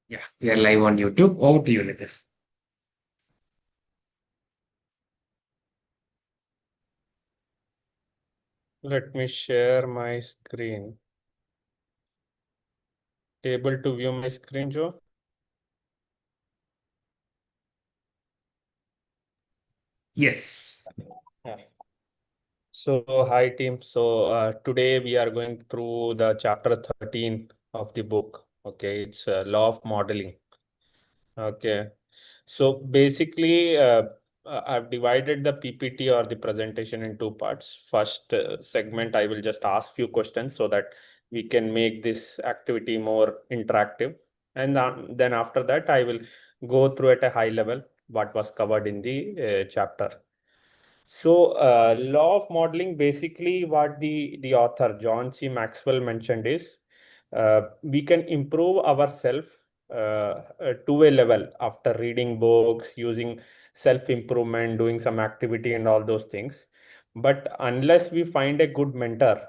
Yeah, we are live on YouTube. Over to you, Nitin. Let me share my screen. Able to view my screen, Joe? Yes. Yeah. So, hi team. Today we are going through the chapter 13 of the book. Okay, it's Law of Modeling. Okay. So basically, I've divided the PPT or the presentation in two parts. First segment, I will just ask few questions so that we can make this activity more interactive. And then after that, I will go through at a high level what was covered in the chapter. So, law of modeling, basically what the author John C. Maxwell mentioned is we can improve ourselves to a level after reading books, using self-improvement, doing some activity and all those things. But unless we find a good mentor,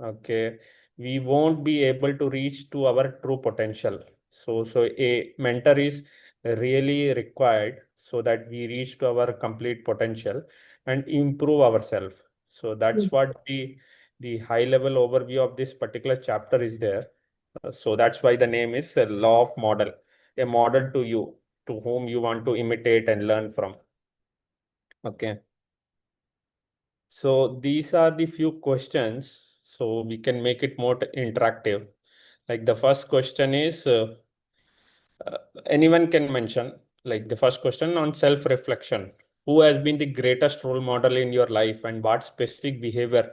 okay, we won't be able to reach to our true potential. So a mentor is really required so that we reach to our complete potential and improve ourselves. So that's what the high level overview of this particular chapter is there. So that's why the name is a law of model, a model to you, to whom you want to imitate and learn from. Okay. So these are the few questions. So we can make it more interactive. Like the first question is, uh, anyone can mention, like the first question on self-reflection. Who has been the greatest role model in your life and what specific behavior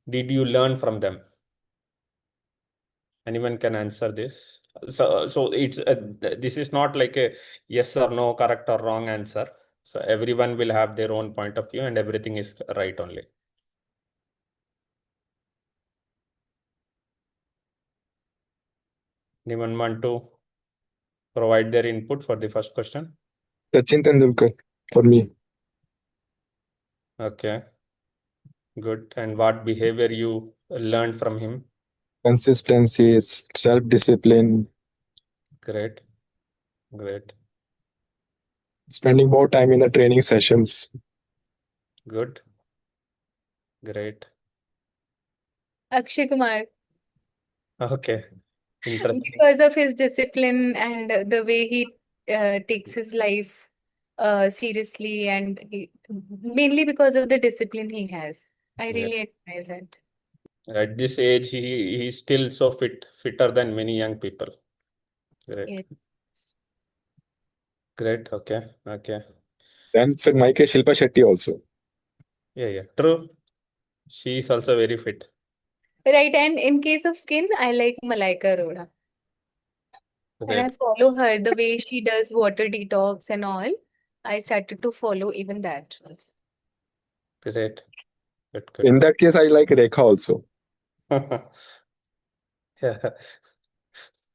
did you learn from them? Anyone can answer this. So it's this is not like a yes or no, correct or wrong answer. So everyone will have their own point of view and everything is right only. Anyone want to provide their input for the first question? Sachin Tendulkar for me. Okay, good. And what behavior you learned from him? Consistency, self-discipline, Great, great, spending more time in the training sessions. good, great. Akshay Kumar, Okay, interesting. because of his discipline and the way he takes his life seriously, and mainly because of the discipline he has. I Yeah. really admire that. At this age, he's still so fitter than many young people. Great, Yes. great. Okay, okay. Then for my case, Shilpa Shetty also. Yeah, yeah. True. She is also very fit. Right, and in case of skin, I like Malaika Arora. And I Great, follow her, the way she does water detox and all. I started to follow even that also. great, good, good. In that case, I like Rekha also. Yeah.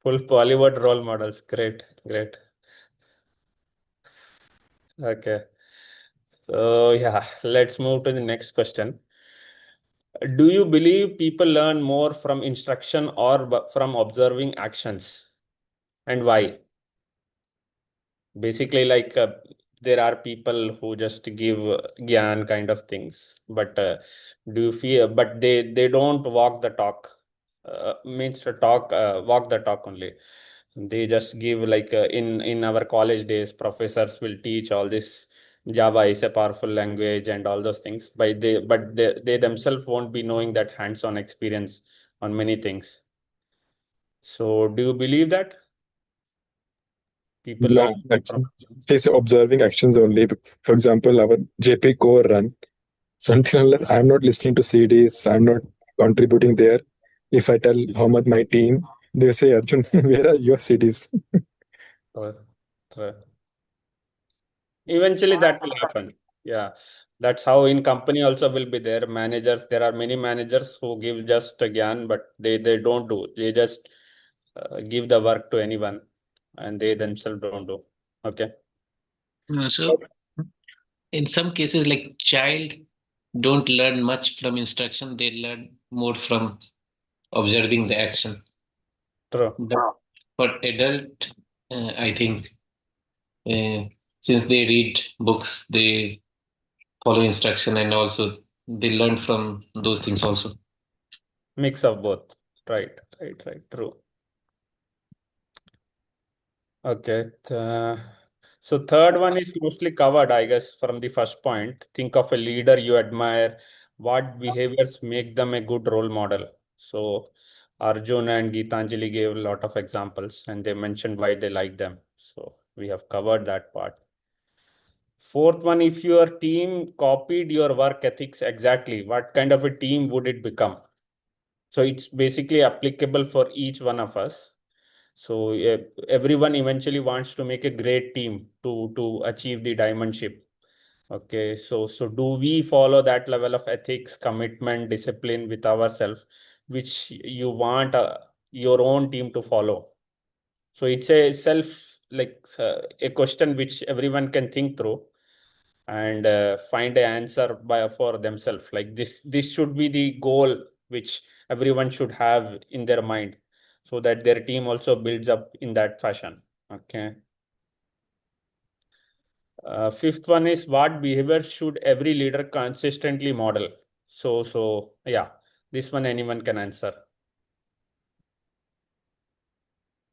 Full Bollywood role models. Great, great. Okay. So yeah, let's move to the next question. Do you believe people learn more from instruction or from observing actions? And why? Basically, like there are people who just give gyan kind of things, but do you feel, but they don't walk the talk, means to talk, walk the talk only. They just give like in our college days, professors will teach all this. Java is a powerful language and all those things, but they themselves won't be knowing that hands-on experience on many things. So do you believe that people learn No, from? actually, she's observing actions only. For example, our JP core run. So until unless I'm not listening to CDs, I'm not contributing there. If I tell how much my team, they say, Arjun, where are your CDs? Uh, uh, Eventually, that will happen. Yeah, that's how in company also will be there. Managers, there are many managers who give just a gyan, but they don't do. They just give the work to anyone, and they themselves don't do. Okay. So in some cases, like child don't learn much from instruction, they learn more from observing the action. True. But for adult, I think since they read books, they follow instruction, and also they learn from those things also. Mix of both. Right, right, true. Okay. So third one is mostly covered, I guess, from the first point. Think of a leader you admire. What behaviors make them a good role model? So Arjun and Geetanjali gave a lot of examples and they mentioned why they like them. So we have covered that part. Fourth one, if your team copied your work ethics exactly, what kind of a team would it become? So it's basically applicable for each one of us. So everyone eventually wants to make a great team to achieve the diamond ship. Okay, so do we follow that level of ethics, commitment, discipline with ourselves, which you want your own team to follow? So it's a a question which everyone can think through and find an answer for themselves. Like this should be the goal which everyone should have in their mind, so that their team also builds up in that fashion. Okay. Fifth one is, what behavior should every leader consistently model? So yeah, this one anyone can answer.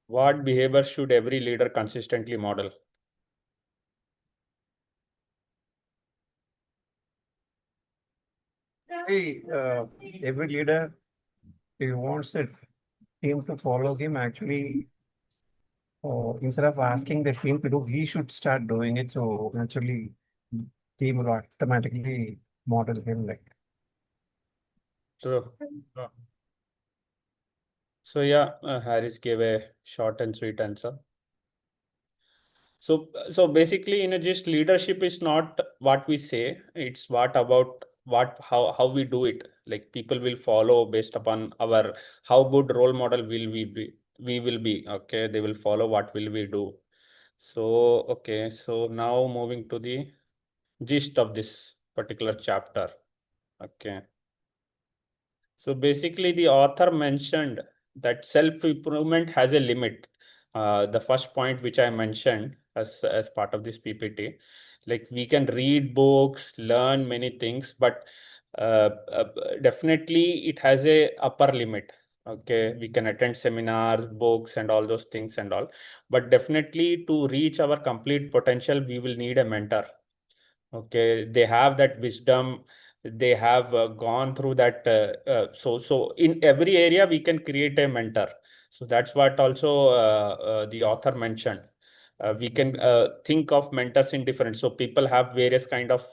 What behavior should every leader consistently model? Hey, every leader, he wants the team to follow him. Actually, instead of asking the team to do, he should start doing it. So naturally, team will automatically model him like. True. So yeah, Harris gave a short and sweet answer. So basically, just leadership is not what we say, it's how we do it. Like people will follow based upon our how good role model will we will be. Okay, they will follow what will we do. So okay, so now moving to the gist of this particular chapter. Okay. So basically, the author mentioned that self-improvement has a limit. The first point which I mentioned as part of this PPT, like we can read books, learn many things, but definitely it has a upper limit. Okay, we can attend seminars, books, and all those things and all, but definitely to reach our complete potential, we will need a mentor. Okay, they have that wisdom, they have gone through that. So in every area we can create a mentor. So that's what also the author mentioned. We can think of mentors in different. So people have various kind of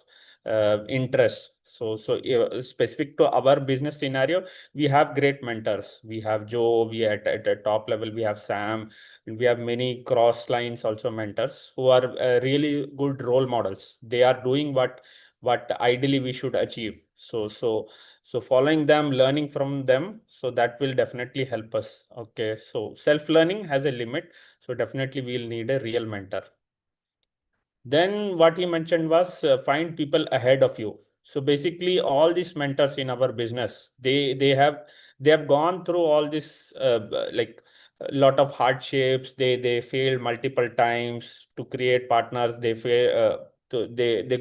interests. So specific to our business scenario, we have great mentors. We have Joe. We at a top level. We have Sam. And we have many cross lines also mentors who are really good role models. They are doing what ideally we should achieve. So following them, learning from them, so that will definitely help us. Okay, so self learning has a limit, so definitely we'll need a real mentor. Then what he mentioned was find people ahead of you. So basically, all these mentors in our business, they have gone through all this like a lot of hardships. They failed multiple times to create partners. They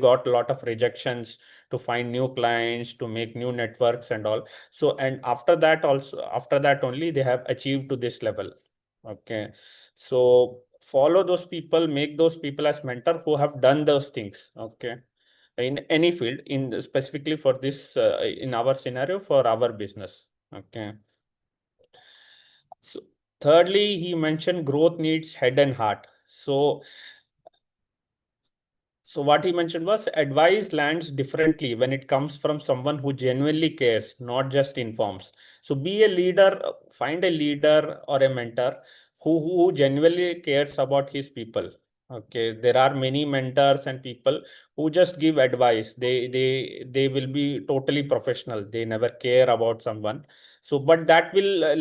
got a lot of rejections to find new clients, to make new networks and all. So and after that only they have achieved to this level. Okay, so follow those people, make those people as mentor who have done those things. Okay, in any field, in specifically for this in our scenario for our business. Okay. So thirdly, he mentioned growth needs head and heart. So what he mentioned was advice lands differently when it comes from someone who genuinely cares, not just informs. So be a leader, find a leader or a mentor who genuinely cares about his people. Okay, there are many mentors and people who just give advice. They will be totally professional. They never care about someone. So, but that will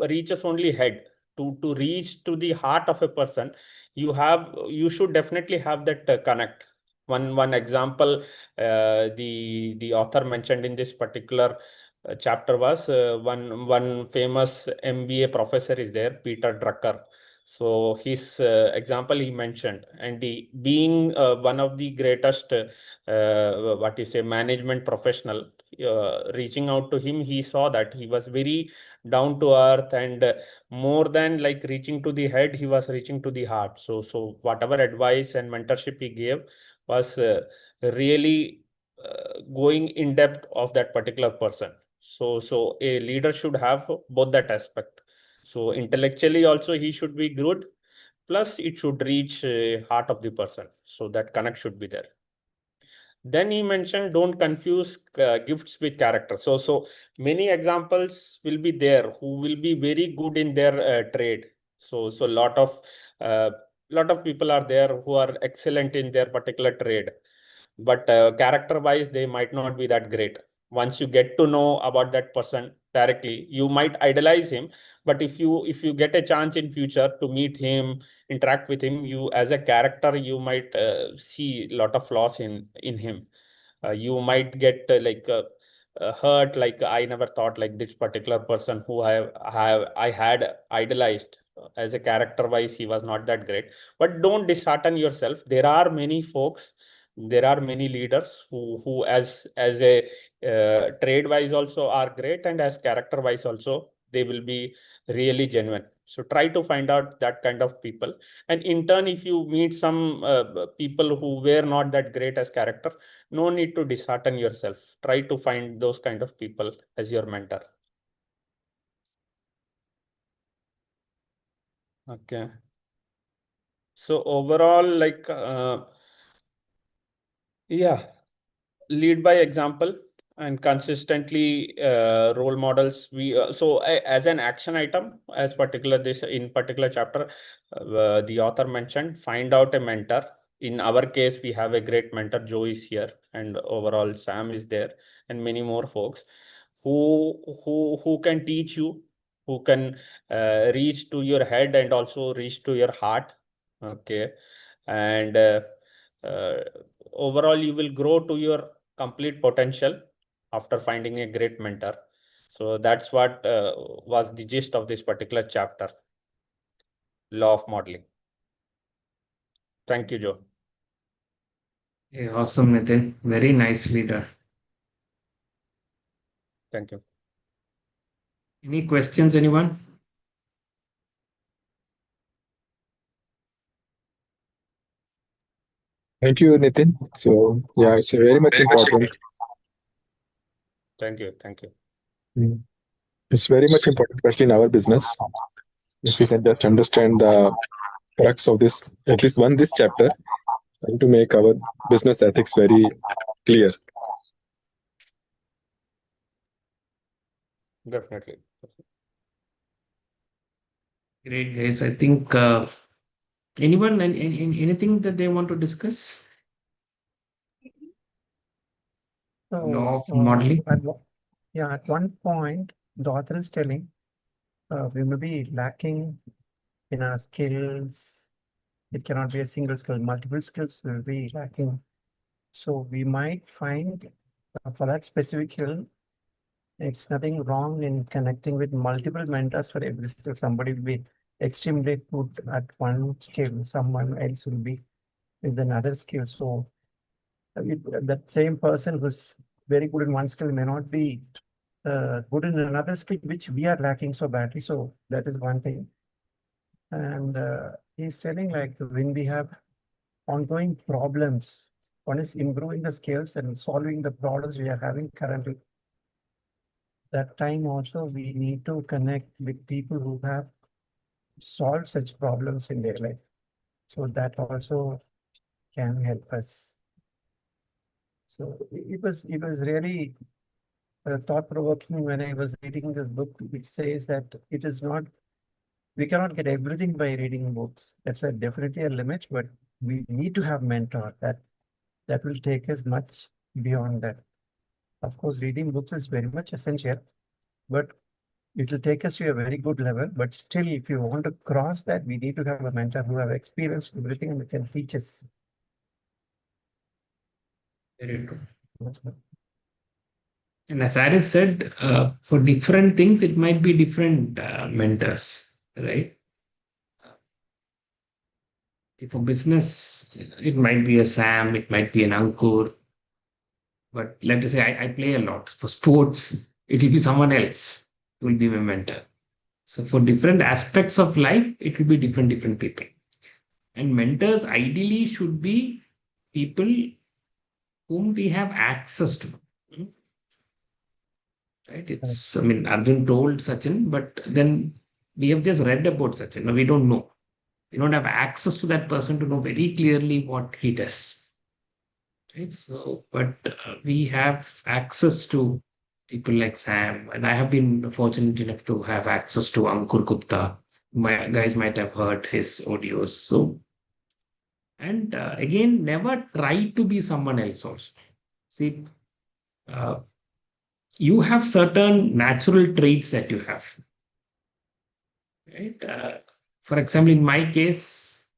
reach us only head. To reach to the heart of a person, you should definitely have that connect. One example the author mentioned in this particular chapter was one famous MBA professor is there, Peter Drucker. So his example he mentioned, and he, being one of the greatest, what you say, management professional, reaching out to him, he saw that he was very down to earth, and more than like reaching to the head, he was reaching to the heart. So whatever advice and mentorship he gave was really going in depth of that particular person. So a leader should have both that aspect. So intellectually also he should be good, plus it should reach heart of the person. So that connect should be there. Then he mentioned, don't confuse gifts with character. So many examples will be there who will be very good in their trade. So lot of people are there who are excellent in their particular trade, but character wise they might not be that great. Once you get to know about that person directly, you might idolize him, but if you get a chance in future to meet him, interact with him, you as a character, you might see a lot of flaws in him. You might get hurt, like I never thought like this particular person who I had idolized, as a character wise he was not that great. But don't dishearten yourself. There are many folks, there are many leaders who as a trade wise also are great, and as character wise also they will be really genuine. So try to find out that kind of people, and in turn if you meet some people who were not that great as character, no need to dishearten yourself. Try to find those kind of people as your mentor. Okay. So overall, like yeah, lead by example and consistently role models. We so as an action item, as particular this in particular chapter, the author mentioned, find out a mentor. In our case, we have a great mentor. Joe is here, and overall Sam is there, and many more folks who can teach you, who can reach to your head and also reach to your heart. Okay, and uh, overall you will grow to your complete potential after finding a great mentor. So that's what was the gist of this particular chapter, law of modeling. Thank you, Joe. Yeah, awesome, Nitin. Very nice leader. Thank you. Any questions, anyone? Thank you, Nitin. So yeah, it's a very much important. Thank you. Thank you. Mm. It's very much important, especially in our business. If we can just understand the crux of this, at least one this chapter, and to make our business ethics very clear. Definitely. Great, guys. I think anyone and anything that they want to discuss? Law of So, modeling. at one point, the author is telling we may be lacking in our skills. It cannot be a single skill, multiple skills will be lacking. So we might find for that specific skill, it's nothing wrong in connecting with multiple mentors for every skill. Somebody will be extremely good at one skill, someone else will be with another skill. So that same person who's very good in one skill may not be good in another skill, which we are lacking so badly. So that is one thing. And he's telling like when we have ongoing problems, one is improving the skills and solving the problems we are having currently. That time also we need to connect with people who have solved such problems in their life. So that also can help us. So it was really thought-provoking when I was reading this book, which says that it is not, we cannot get everything by reading books. That's definitely a limit, but we need to have mentor that will take us much beyond that. Of course, reading books is very much essential, but it will take us to a very good level. But still, if you want to cross that, we need to have a mentor who have experienced everything and can teach us. Very true. And as Aris said, for different things, it might be different mentors, right? For business, it might be a Sam, it might be an Ankur. But let us say I play a lot. For sports, it will be someone else who will be my mentor. So for different aspects of life, it will be different people. And mentors ideally should be people whom we have access to. Mm, Right? It's, I mean, Arjun told Sachin, but then we have just read about Sachin. Now we don't know. We don't have access to that person to know very clearly what he does. Right? So, but we have access to people like Sam, and I have been fortunate enough to have access to Ankur Gupta. My guys might have heard his audios. So, and again, never try to be someone else also. See, uh, you have certain natural traits that you have, right? For example, in my case,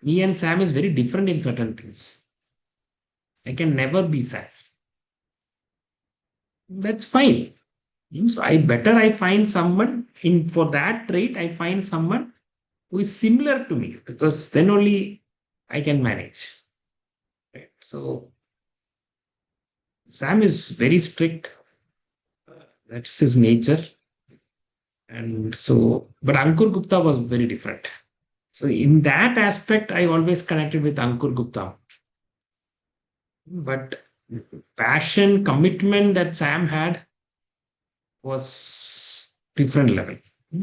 me and Sam is very different in certain things. I can never be Sam. That's fine. So I find someone in for that trait. I find someone who is similar to me because then only I can manage. Right? So Sam is very strict. That's his nature. And so, but Ankur Gupta was very different. So in that aspect, I always connected with Ankur Gupta. But passion, commitment that Sam had was different level.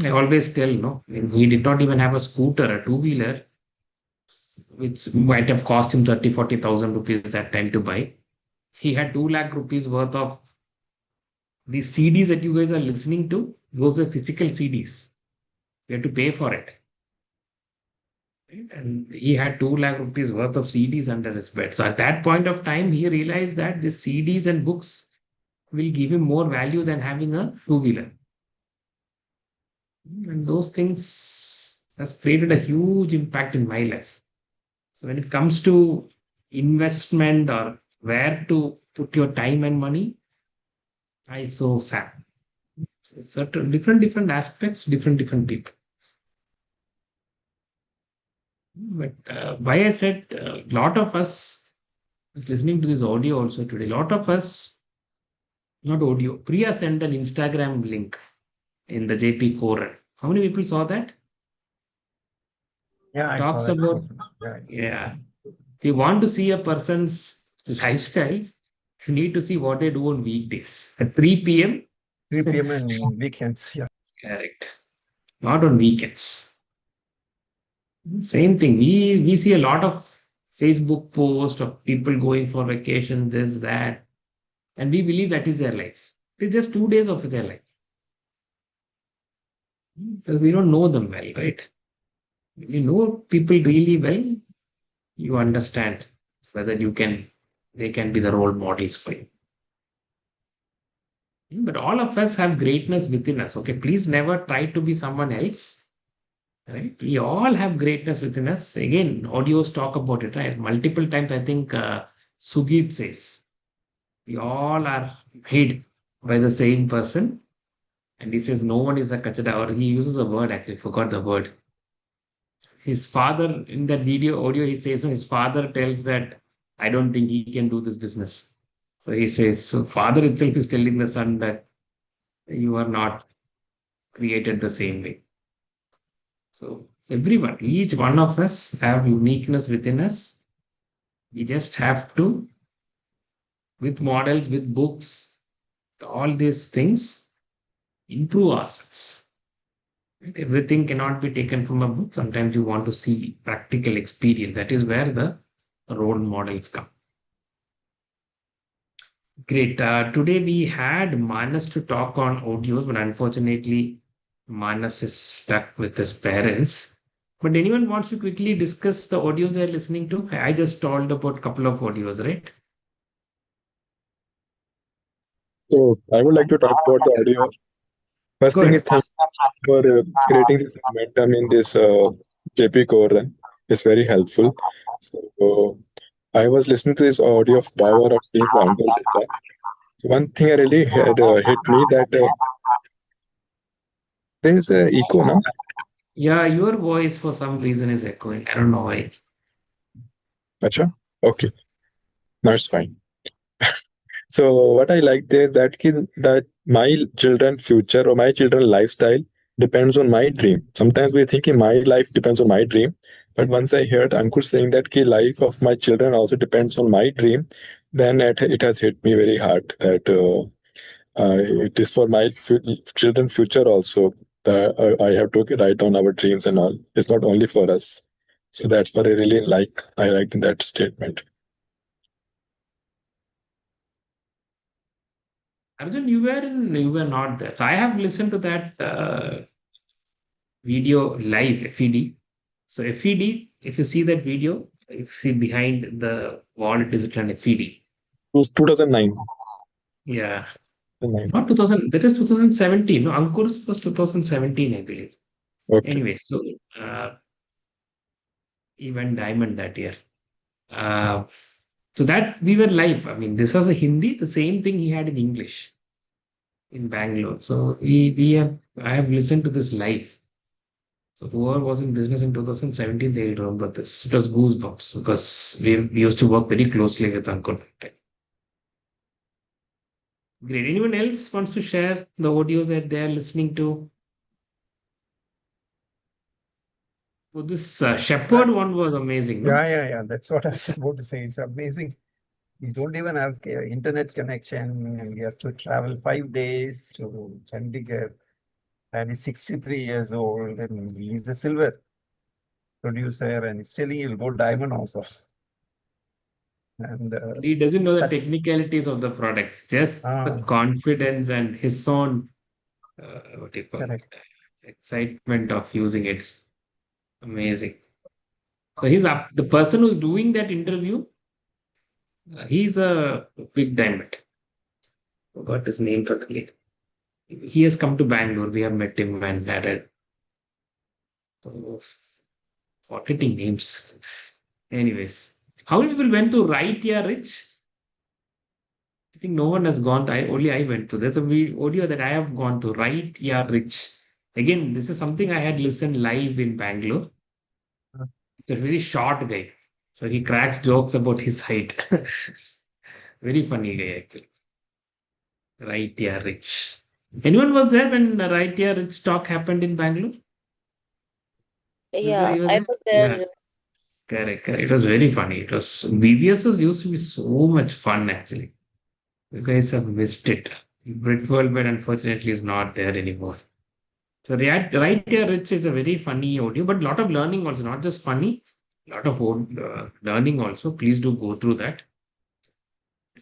I always tell, no, he did not even have a scooter, a two-wheeler, which might have cost him 30, 40,000 rupees that time to buy. He had 2 lakh rupees worth of these CDs that you guys are listening to. Those were physical CDs. You had to pay for it. Right? And he had 2 lakh rupees worth of CDs under his bed. So at that point of time, he realized that the CDs and books will give him more value than having a two-wheeler. And those things has created a huge impact in my life. So when it comes to investment or where to put your time and money, I saw Sam. So certain different aspects, different people. But why I said a lot of us is listening to this audio also today. A lot of us, not audio. Priya sent an Instagram link in the JP Core. How many people saw that? Yeah, I saw Talks that. about, Yeah. yeah. If you want to see a person's lifestyle, you need to see what they do on weekdays. At 3 p.m., 3 p.m. and weekends. Yeah. correct. Not on weekends. Same thing. We see a lot of Facebook posts of people going for vacations, this, that, and we believe that is their life. It's just 2 days of their life. Because we don't know them well, right? When you know people really well, you understand whether they can be the role models for you. But all of us have greatness within us. Okay, please never try to be someone else. Right? We all have greatness within us. Again, audios talk about it, right? Multiple times, I think Sugit says, we all are made by the same person. And he says, no one is a kachada, or he uses a word, actually, forgot the word. His father, in that audio, he says, his father tells that, I don't think he can do this business. So he says, so father itself is telling the son that you are not created the same way. So everyone, each one of us have uniqueness within us. We just have to, with models, with books, all these things, improve ourselves. Right? Everything cannot be taken from a book. Sometimes you want to see practical experience. That is where the role models come. Great. Today we had Manas to talk on audios, but unfortunately, Manas is stuck with his parents. But anyone wants to quickly discuss the audios they're listening to? I just told about a couple of audios, right? So I would like to talk about the audio. First thing Good. is thank you for creating this momentum in this JP core run. It's very helpful. So I was listening to this audio of power of being the humble data. One thing I really had hit me that there is a echo now. Yeah, your voice for some reason is echoing. I don't know why. Acha? Okay, that's fine. So what I like there that my children future or my children lifestyle depends on my dream. Sometimes we think my life depends on my dream, but once I heard Ankur saying that ki life of my children also depends on my dream, then it has hit me very hard that it is for my children future also. I have to write down our dreams and all. It's not only for us. So that's what I really like. I liked that statement. Arjun, you were not there. So I have listened to that video live, FED. So FED, if you see that video, if you see behind the wall, it is written FED. It was 2009. Yeah. 2009. Not 2000, that is 2017. No, Ankur's was 2017, I believe. Okay. Anyway, so he went diamond that year. Uh, so that we were live. I mean, this was a Hindi, the same thing he had in English in Bangalore. So I have listened to this live. So whoever was in business in 2017, they remember this. It was goosebumps because we used to work very closely with Ankur. Great. Anyone else wants to share the audios that they are listening to? So this Shepherd one was amazing, no? Yeah. That's what I was about to say. It's amazing. You don't even have internet connection, and he has to travel 5 days to Chandigarh. And he's 63 years old, and he's the silver producer, and still he'll go diamond also. And He doesn't know the such, technicalities of the products, just the confidence and his own, what do you call it, correct. excitement of using it. Amazing. So he's up. The person who's doing that interview, he's a big diamond. Forgot his name totally. He has come to Bangalore. We have met him and had a oh, forgetting names. Anyways, how many people went to Right Yeah Rich? I think no one has gone. Only I went to. There's a audio that I have gone to. Right Yeah Rich. Again, this is something I had listened live in Bangalore. It's a very short guy. So he cracks jokes about his height. Very funny guy, actually. Right Yeah Rich. Anyone was there when Right Yeah Rich talk happened in Bangalore? Yeah, You were I there? was Yeah, there. correct. It was very funny. It was BBSs used to be so much fun actually. You guys have missed it. Brit Worldwide unfortunately is not there anymore. So right here, Rich is a very funny audio, but a lot of learning also, not just funny, a lot of learning also. Please do go through that.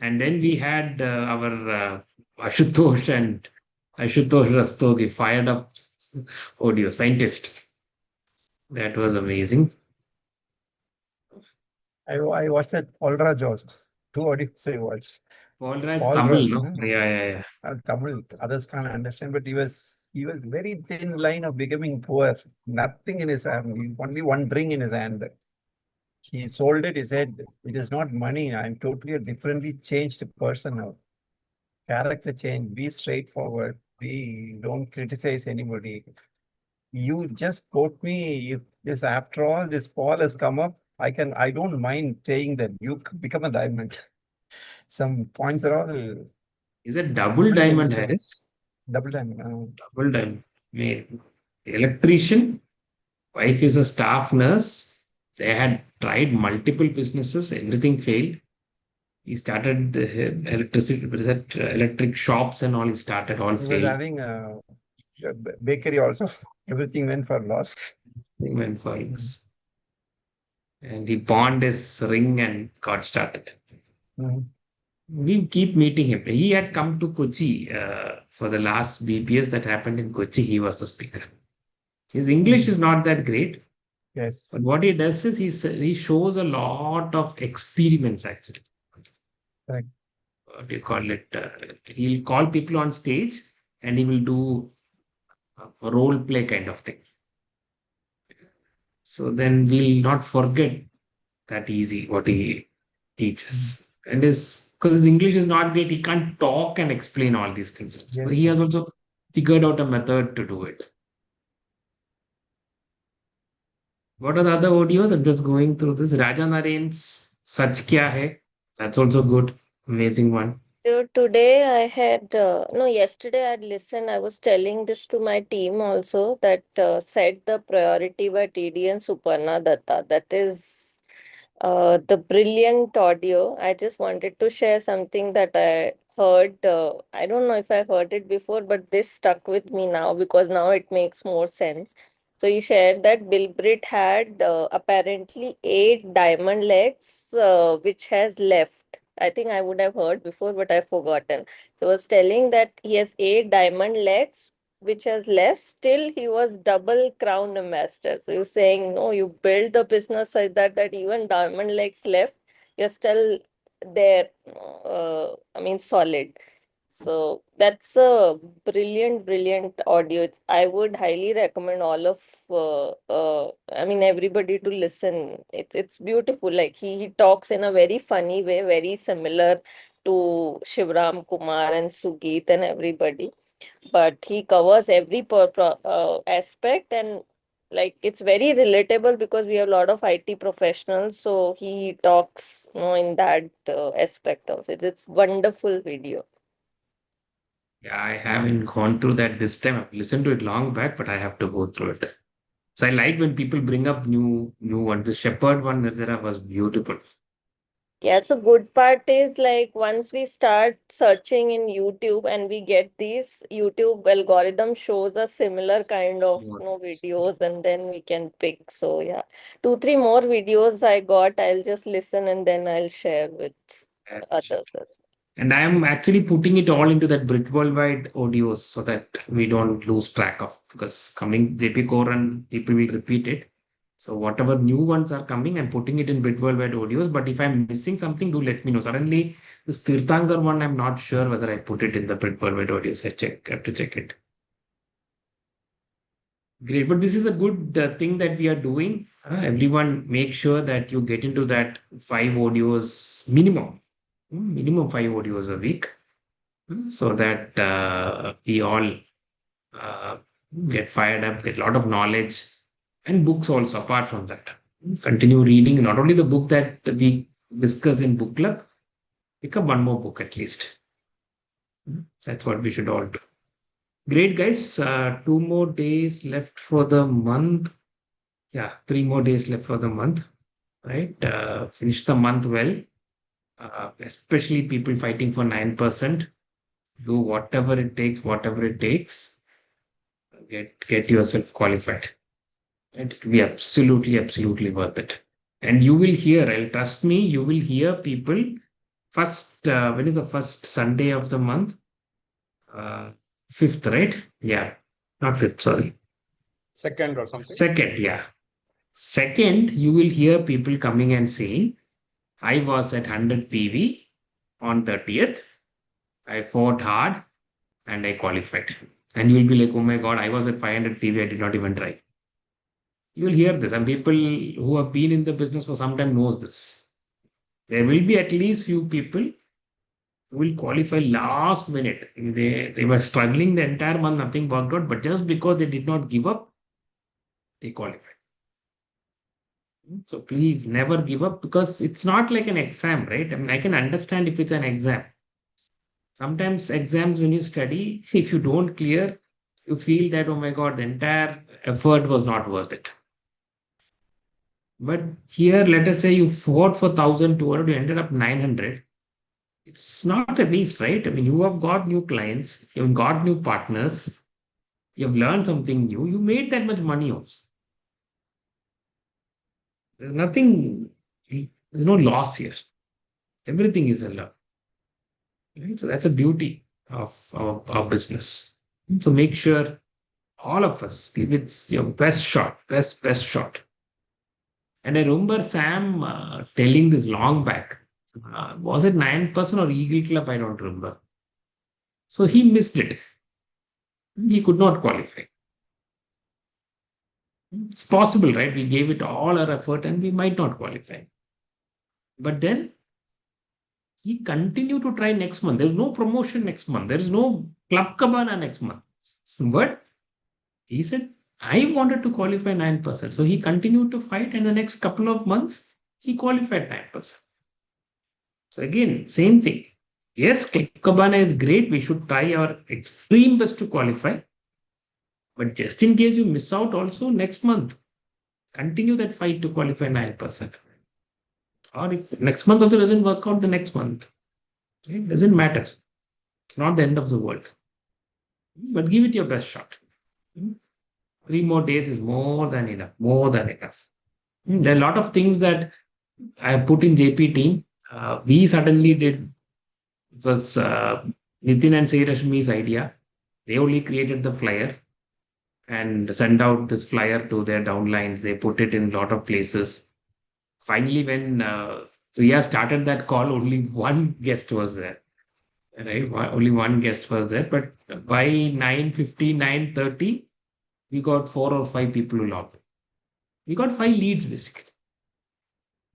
And then we had our Ashutosh and Ashutosh Rastogi fired up audio scientist. That was amazing. I watched that Polraj also. Two audios I watched. Paul Raj Paul Tamil, Raj, no? huh? Yeah. Tamil, others can't understand, but he was very thin line of becoming poor. Nothing in his hand, only one ring in his hand. He sold it. He said, "It is not money. I'm totally a differently changed person now. Character change. Be straightforward. We don't criticize anybody. You just quote me. If this, after all, this Paul has come up, I don't mind saying that you become a diamond." Some points are all Is it double giving him diamond, so Harris? double diamond. Double diamond. Male. Electrician, wife is a staff nurse. They had tried multiple businesses, everything failed. He started the electric shops and all. He started, all He was failed. having a bakery also. Everything went for loss. He went for this. And he pawned his ring and got started. Mhm. We keep meeting him. He had come to Kochi for the last BPS that happened in Kochi. He was the speaker. His English is not that great, Yes. but what he does is he shows a lot of experiments actually. Correct. What do you call it? He'll call people on stage and he will do a role play kind of thing. So then we'll not forget that easy what he teaches. And his because his English is not great, he can't talk and explain all these things. So Yes, he has yes. also figured out a method to do it. What are the other audios? I'm just going through this. Raja Naren's Sach Kya Hai? That's also good. Amazing one. So today I had, no, yesterday I had listened. I was telling this to my team also that Set the Priority by TD and Suparna Datta. That is the brilliant audio. I just wanted to share something that I heard. I don't know if I heard it before, but this stuck with me now because now it makes more sense. So he shared that Bill Britt had apparently 8 diamond legs, which has left. I think I would have heard before, but I've forgotten. So I was telling that he has 8 diamond legs, which has left. Still, he was double crown master. So you're saying, no, you build the business such that even diamond legs left, you're still there. I mean, solid. So that's a brilliant, brilliant audio. I would highly recommend all of, I mean, everybody to listen. It's beautiful. Like he talks in a very funny way, very similar to Shivram Kumar and Sugit and everybody. But he covers every aspect, and like it's very relatable because we have a lot of IT professionals. So he talks, in that aspect of it. It's wonderful video. Yeah, I haven't gone through that this time. I've listened to it long back, but I have to go through it. So I like when people bring up new ones. The Shepherd one, Nazara, was beautiful. Yeah, so good part is like once we start searching in YouTube and we get these YouTube algorithm shows us similar kind of videos, and then we can pick. So yeah, 2, 3 more videos I got. I'll just listen and then I'll share with others as well. And I am actually putting it all into that Brit Worldwide audios so that we don't lose track of, because coming JP Core and people will repeat it. So whatever new ones are coming, I'm putting it in Brit Worldwide audios. But if I'm missing something, do let me know. Suddenly, this Tirthankar one, I'm not sure whether I put it in the Brit Worldwide audios. I have to check it. Great, but this is a good thing that we are doing. Everyone, make sure that you get into that 5 audios minimum, minimum 5 audios a week, so that we all uh, get fired up, get a lot of knowledge, and books also. Apart from that, continue reading not only the book that we discuss in book club, pick up one more book at least. That's what we should all do. Great, guys. 2 more days left for the month. Yeah, 3 more days left for the month, right? Finish the month well, especially people fighting for 9%. Do whatever it takes, whatever it takes. Get yourself qualified. And it will be absolutely, absolutely worth it. And you will hear, I'll trust me, you will hear people first, when is the first Sunday of the month? 5th, right? Yeah, not 5th, sorry. Second or something. Second, yeah. Second, you will hear people coming and saying, I was at 100 PV on 30th. I fought hard and I qualified. And you will be like, oh my God, I was at 500 PV. I did not even try. You will hear this. And people who have been in the business for some time knows this. There will be at least few people who will qualify last minute. They were struggling the entire month, nothing worked out. But just because they did not give up, they qualified. So please never give up, because it's not like an exam, right? I mean, I can understand if it's an exam. Sometimes exams, when you study, if you don't clear, you feel that, oh my God, the entire effort was not worth it. But here, let us say you fought for 1,200, you ended up 900. It's not a waste, right? I mean, you have got new clients, you've got new partners, you've learned something new, you made that much money also. There's nothing, there's no loss here. Everything is a learn. Right? So that's a beauty of our business. So make sure all of us give it your best shot, best shot. And I remember Sam telling this long back. Was it 9% or Eagle Club? I don't remember. So he missed it. He could not qualify. It's possible, right? We gave it all our effort and we might not qualify. But then he continued to try next month. There's no promotion next month. There is no Club Cabana next month. But he said, I wanted to qualify 9%. So he continued to fight, and the next couple of months, he qualified 9%. So again, same thing. Yes, Click Cabana is great. We should try our extreme best to qualify. But just in case you miss out also next month, continue that fight to qualify 9%. Or if next month also doesn't work out, the next month. It doesn't matter. It's not the end of the world. But give it your best shot. 3 more days is more than enough. More than enough. There are a lot of things that I put in JP team. We suddenly did. It was Nitin and Srirashmi's idea. They only created the flyer and sent out this flyer to their downlines. They put it in a lot of places. Finally, when Priya started that call, only one guest was there. Right? Only one guest was there. But by 9:50, 9:30, we got 4 or 5 people who logged in. We got 5 leads basically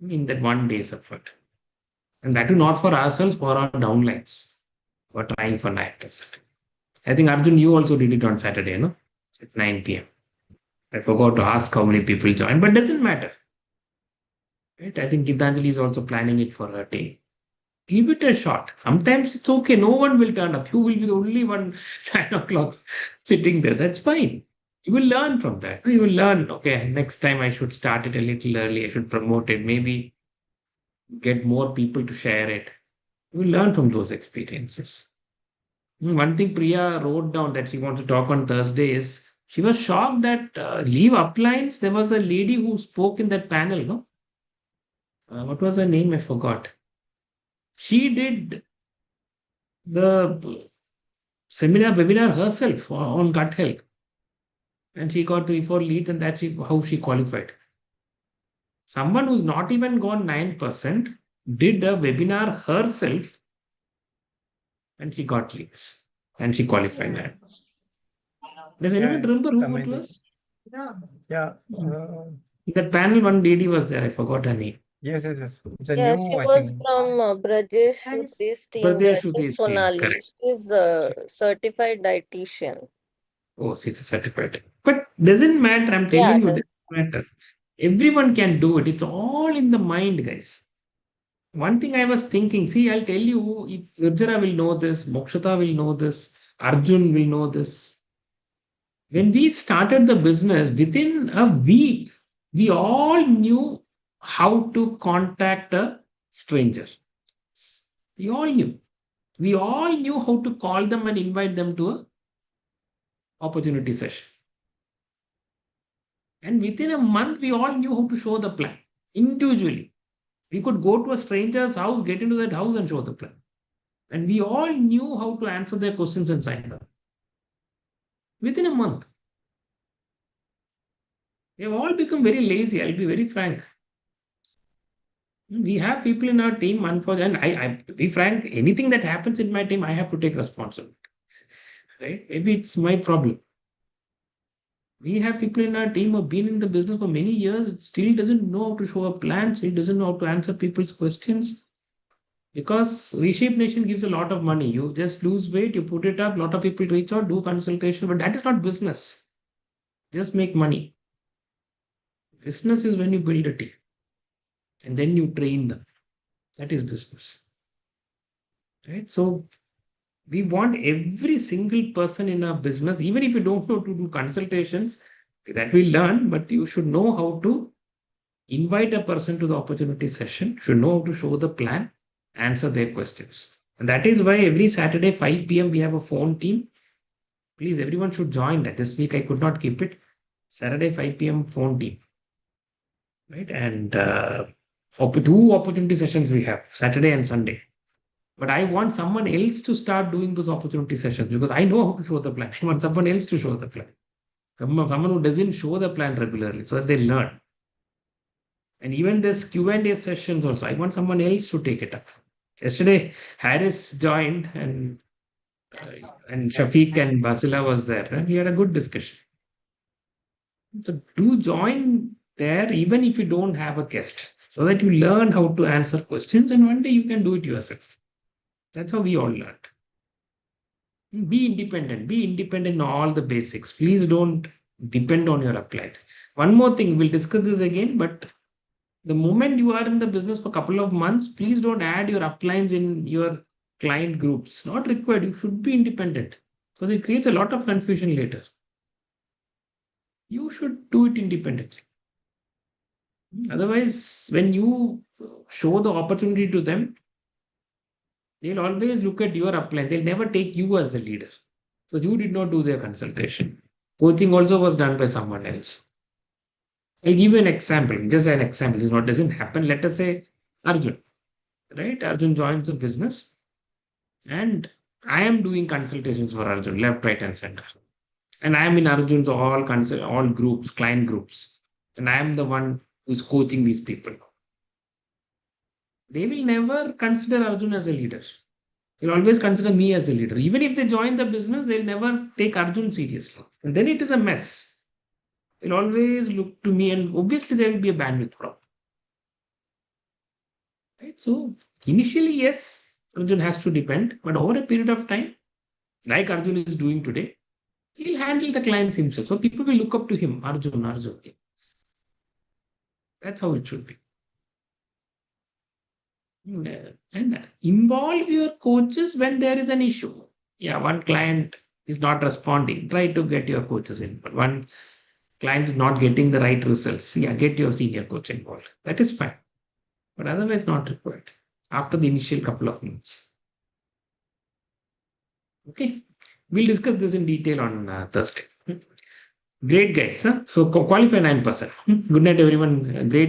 in that one day's effort. And that too not for ourselves, for our downlines. We're trying for 9%. I think Arjun, you also did it on Saturday, no? At 9 p.m. I forgot to ask how many people joined, but doesn't matter. Right? I think Gitanjali is also planning it for her team. Give it a shot. Sometimes it's okay. No one will turn up. You will be the only one 9 o'clock sitting there. That's fine. You will learn from that. You will learn, okay, next time I should start it a little early. I should promote it. Maybe get more people to share it. You will learn from those experiences. One thing Priya wrote down that she wants to talk on Thursday is she was shocked that leave uplines. There was a lady who spoke in that panel. No, what was her name? I forgot. She did the webinar herself on gut health, and she got 3-4 leads, and that's how she qualified. Someone who's not even gone 9% did a webinar herself, and she got leads, and she qualified 9%. Does anyone remember who it was? Yeah. In that panel, one lady was there. I forgot her name. Yes. It's a Yeah, new, she I was think. from Brajesh Shutri's team, Pradesh Brajesh Sudhi's team, Sonali. correct. She's a certified dietitian. Oh, she's a certified. But doesn't matter. I'm Yeah, telling you, does. doesn't matter. Everyone can do it. It's all in the mind, guys. One thing I was thinking, see, I'll tell you, if Virjara will know this, Mokshata will know this, Arjun will know this. When we started the business, within a week, we all knew how to contact a stranger. We all knew. We all knew how to call them and invite them to a opportunity session. And within a month, we all knew how to show the plan individually. We could go to a stranger's house, get into that house, and show the plan. And we all knew how to answer their questions and sign up within a month. We have all become very lazy. I'll be very frank. We have people in our team, unfortunately, and to be frank, anything that happens in my team, I have to take responsibility. Right? Maybe it's my problem. We have people in our team who have been in the business for many years, still doesn't know how to show a plan, still doesn't know how to answer people's questions. Because Reshape Nation gives a lot of money. You just lose weight, you put it up, a lot of people reach out, do consultation, but that is not business. Just make money. Business is when you build a team and then you train them. That is business. Right? So we want every single person in our business, even if you don't know to do consultations, that we learn, but you should know how to invite a person to the opportunity session, should know how to show the plan, answer their questions. And that is why every Saturday, 5 p.m., we have a phone team. Please, everyone should join that. This week, I could not keep it. Saturday, 5 p.m., phone team. Right? And 2 opportunity sessions we have, Saturday and Sunday. But I want someone else to start doing those opportunity sessions because I know how to show the plan. I want someone else to show the plan. Someone who doesn't show the plan regularly so that they learn. And even this Q&A sessions also, I want someone else to take it up. Yesterday, Harris joined and Shafiq and Basila was there. And we had a good discussion. So do join there even if you don't have a guest so that you learn how to answer questions and one day you can do it yourself. That's how we all learned. Be independent in all the basics. Please don't depend on your upline. One more thing, we'll discuss this again, but the moment you are in the business for a couple of months, please don't add your uplines in your client groups. Not required. You should be independent because it creates a lot of confusion later. You should do it independently. Otherwise, when you show the opportunity to them, they'll always look at your upline. They'll never take you as the leader. So you did not do their consultation. Coaching also was done by someone else. I'll give you an example, just an example. This doesn't happen. Let us say Arjun, right? Arjun joins a business and I am doing consultations for Arjun, left, right, and center. And I am in Arjun's all groups, client groups. And I am the one who's coaching these people. They will never consider Arjun as a leader. They'll always consider me as a leader. Even if they join the business, they'll never take Arjun seriously. And then it is a mess. They'll always look to me, and obviously there will be a bandwidth problem. Right? So initially, yes, Arjun has to depend, but over a period of time, like Arjun is doing today, he'll handle the clients himself. So people will look up to him, Arjun, Arjun. That's how it should be. And involve your coaches when there is an issue. Yeah, one client is not responding. Try to get your coaches in. But one client is not getting the right results. Yeah, get your senior coach involved. That is fine. But otherwise, not required after the initial couple of months. Okay. We'll discuss this in detail on Thursday. Great, guys. Huh? So qualify 9%. Good night, everyone. Great.